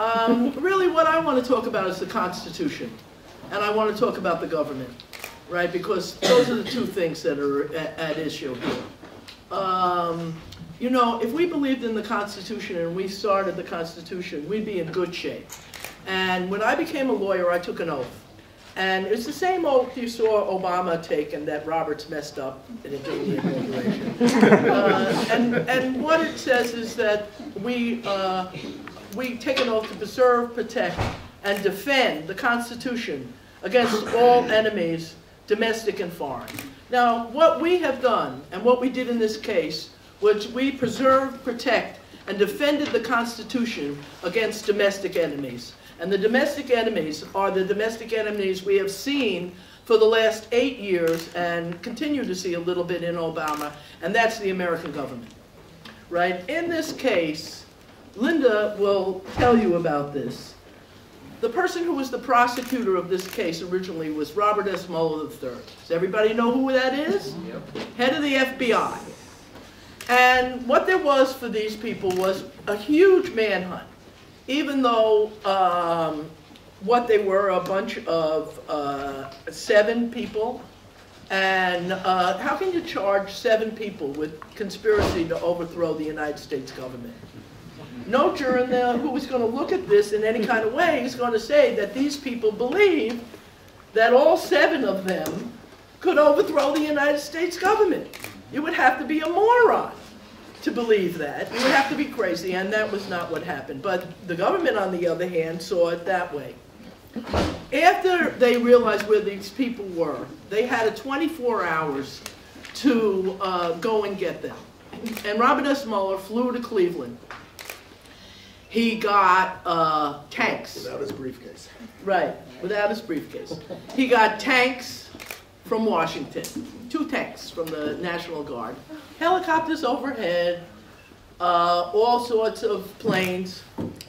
Really what I want to talk about is the Constitution. And I want to talk about the government, right? Because those are the two things that are at issue here. You know, if we believed in the Constitution and we started the Constitution, we'd be in good shape. And when I became a lawyer, I took an oath. And it's the same oath you saw Obama take and that Roberts messed up in the inauguration. And what it says is that we take an oath to preserve, protect, and defend the Constitution against all enemies, domestic and foreign. Now, what we have done, and what we did in this case, was we preserved, protect, and defended the Constitution against domestic enemies. And the domestic enemies are the domestic enemies we have seen for the last 8 years and continue to see a little bit in Obama, and that's the American government, right? In this case, Linda will tell you about this. The person who was the prosecutor of this case originally was Robert S. Mueller III. Does everybody know who that is? Yep. Head of the FBI. And what there was for these people was a huge manhunt, even though what they were, a bunch of 7 people. And how can you charge 7 people with conspiracy to overthrow the United States government? No juror who is going to look at this in any kind of way is going to say that these people believe that all 7 of them could overthrow the United States government. You would have to be a moron to believe that. You would have to be crazy, and that was not what happened. But the government, on the other hand, saw it that way. After they realized where these people were, they had 24 hours to go and get them. And Robert S. Mueller flew to Cleveland. He got tanks. Without his briefcase. Right, without his briefcase. He got tanks from Washington, 2 tanks from the National Guard, helicopters overhead, all sorts of planes,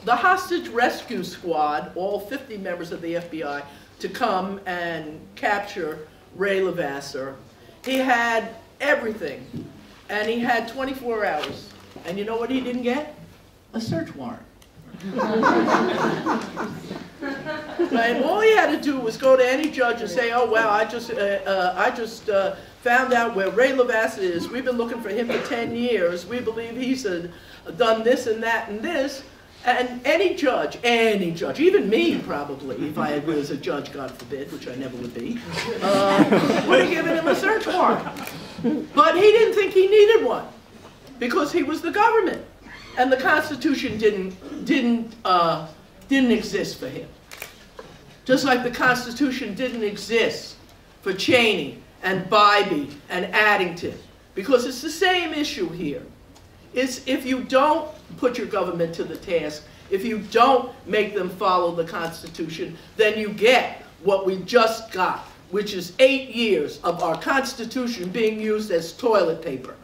the hostage rescue squad, all 50 members of the FBI, to come and capture Ray Levasseur. He had everything, and he had 24 hours. And you know what he didn't get? A search warrant. Right? All he had to do was go to any judge and say, oh, well, I just found out where Ray Levasseur is. We've been looking for him for 10 years. We believe he's done this and that and this. And any judge, even me probably, if I was a judge, God forbid, which I never would be, would have given him a search warrant. But he didn't think he needed one because he was the government. And the Constitution didn't exist for him. Just like the Constitution didn't exist for Cheney and Bybee and Addington. Because it's the same issue here. It's if you don't put your government to the task, if you don't make them follow the Constitution, then you get what we just got, which is 8 years of our Constitution being used as toilet paper.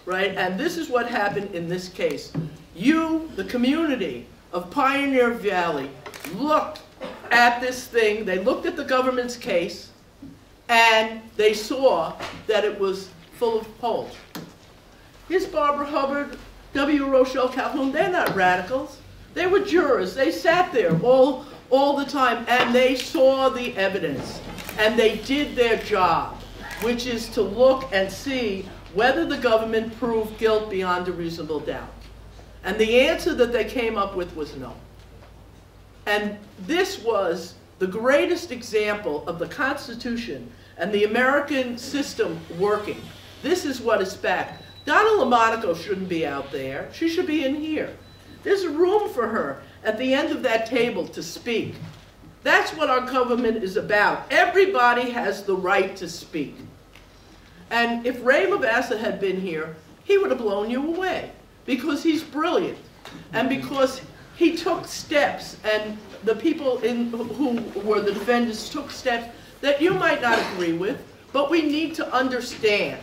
Right? And this is what happened in this case. You, the community of Pioneer Valley, looked at this thing, they looked at the government's case, and they saw that it was full of holes. Here's Barbara Hubbard, W. Rochelle Calhoun. They're not radicals. They were jurors. They sat there all the time, and they saw the evidence. And they did their job, which is to look and see whether the government proved guilt beyond a reasonable doubt. And the answer that they came up with was no. And this was the greatest example of the Constitution and the American system working. This is what is back. Donna LaMonaco shouldn't be out there. She should be in here. There's room for her at the end of that table to speak. That's what our government is about. Everybody has the right to speak. And if Ray Levasseur had been here, he would have blown you away because he's brilliant and because he took steps, and the people who were the defendants took steps that you might not agree with, but we need to understand.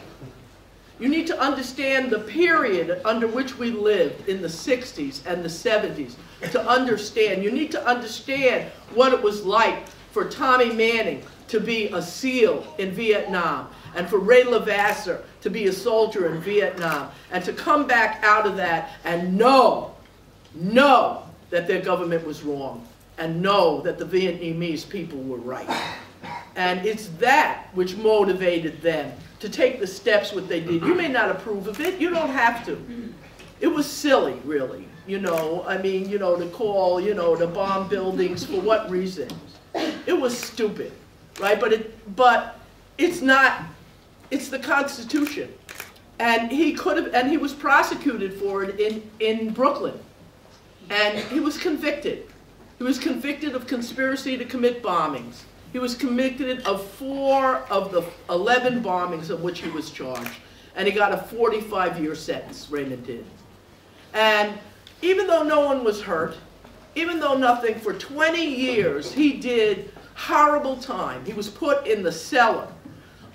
You need to understand the period under which we lived in the 60s and the 70s to understand. You need to understand what it was like for Tommy Manning to be a SEAL in Vietnam, and for Ray Levasseur to be a soldier in Vietnam, and to come back out of that and know that their government was wrong and know that the Vietnamese people were right. And it's that which motivated them to take the steps what they did. You may not approve of it. You don't have to. It was silly, really. You know, I mean, you know, to call, you know, to bomb buildings for what reason? It was stupid, right? But it's not. It's the Constitution, and he could have, and he was prosecuted for it in Brooklyn, and he was convicted. He was convicted of conspiracy to commit bombings. He was convicted of 4 of the 11 bombings of which he was charged, and he got a 45-year sentence. Raymond did, and even though no one was hurt, even though nothing, for 20 years he did horrible time. He was put in the cellar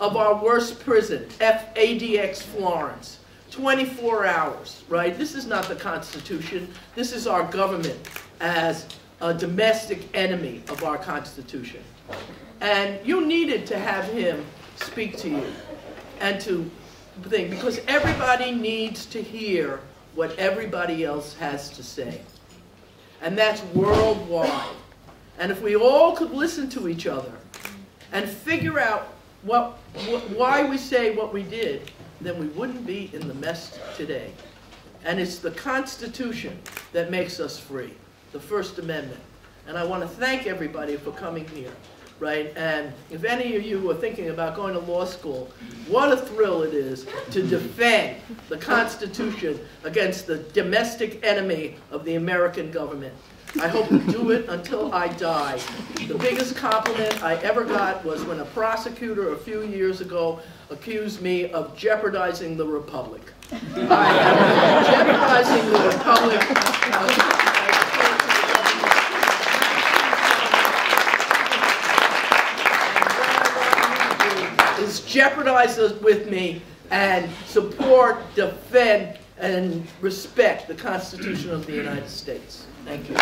of our worst prison, ADX Florence, 24 hours, right? This is not the Constitution. This is our government as a domestic enemy of our Constitution. And you needed to have him speak to you and to think, because everybody needs to hear what everybody else has to say. And that's worldwide. And if we all could listen to each other and figure out why we say what we did, then we wouldn't be in the mess today. And it's the Constitution that makes us free, the First Amendment. And I want to thank everybody for coming here, right? And if any of you are thinking about going to law school, what a thrill it is to defend the Constitution against the domestic enemy of the American government. I hope to do it until I die. The biggest compliment I ever got was when a prosecutor a few years ago accused me of jeopardizing the Republic. I am jeopardizing the Republic. Is jeopardize us with me and support, defend, and respect the Constitution of the United States. Thank you.